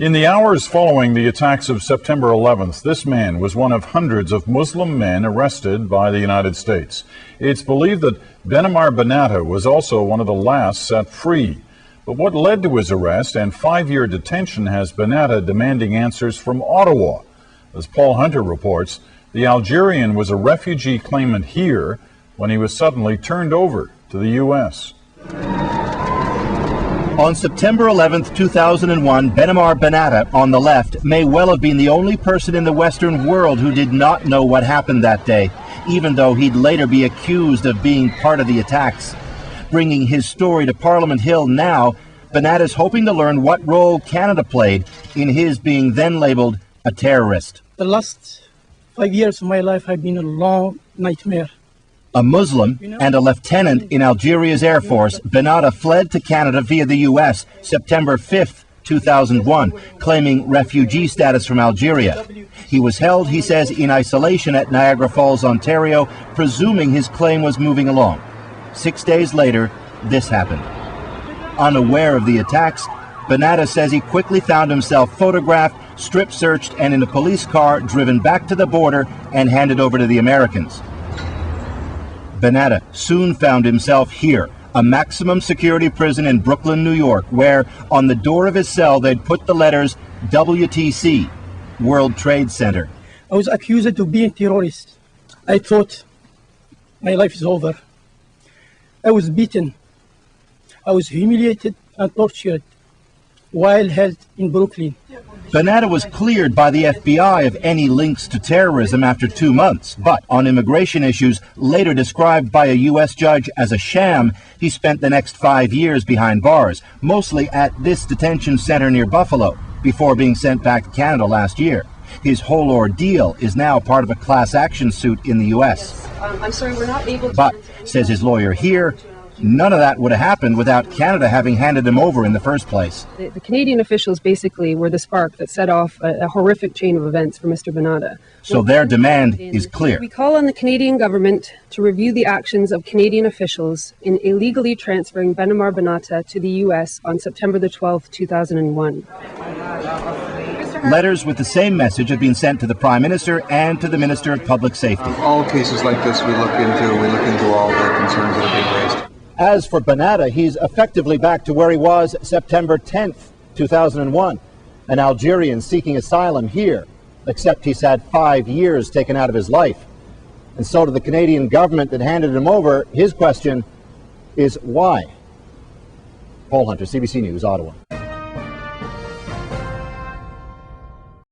In the hours following the attacks of September 11th, this man was one of hundreds of Muslim men arrested by the United States. It's believed that BenBatavia was also one of the last set free. But what led to his arrest and 5-year detention has BenBatavia demanding answers from Ottawa. As Paul Hunter reports, the Algerian was a refugee claimant here when he was suddenly turned over to the U.S. On September 11, 2001, BenBatavia, on the left, may well have been the only person in the Western world who did not know what happened that day, even though he'd later be accused of being part of the attacks. Bringing his story to Parliament Hill now, BenBatavia is hoping to learn what role Canada played in his being then labeled a terrorist. The last 5 years of my life have been a long nightmare. A Muslim and a lieutenant in Algeria's Air Force, BenBatavia fled to Canada via the U.S. September 5th, 2001, claiming refugee status from Algeria. He was held, he says, in isolation at Niagara Falls, Ontario, presuming his claim was moving along. 6 days later, this happened. Unaware of the attacks, BenBatavia says he quickly found himself photographed, strip-searched, and in a police car driven back to the border and handed over to the Americans. BenBatavia soon found himself here, a maximum security prison in Brooklyn, New York, where on the door of his cell they'd put the letters WTC, World Trade Center. I was accused of being a terrorist. I thought my life is over. I was beaten. I was humiliated and tortured while held in Brooklyn. BenBatavia was cleared by the FBI of any links to terrorism after 2 months, but on immigration issues later described by a U.S. judge as a sham, he spent the next 5 years behind bars, mostly at this detention center near Buffalo, before being sent back to Canada last year. His whole ordeal is now part of a class action suit in the U.S. I'm sorry, we're not able to... But, says his lawyer here, none of that would have happened without Canada having handed him over in the first place. The Canadian officials basically were the spark that set off a horrific chain of events for Mr. BenBatavia. So their demand is clear. We call on the Canadian government to review the actions of Canadian officials in illegally transferring BenBatavia to the U.S. on September the 12th, 2001. Letters with the same message have been sent to the Prime Minister and to the Minister of Public Safety. All cases like this we look into all the concerns that are being raised. As for BenBatavia, he's effectively back to where he was September 10th, 2001, an Algerian seeking asylum here, except he's had 5 years taken out of his life. And so to the Canadian government that handed him over, his question is why? Paul Hunter, CBC News, Ottawa.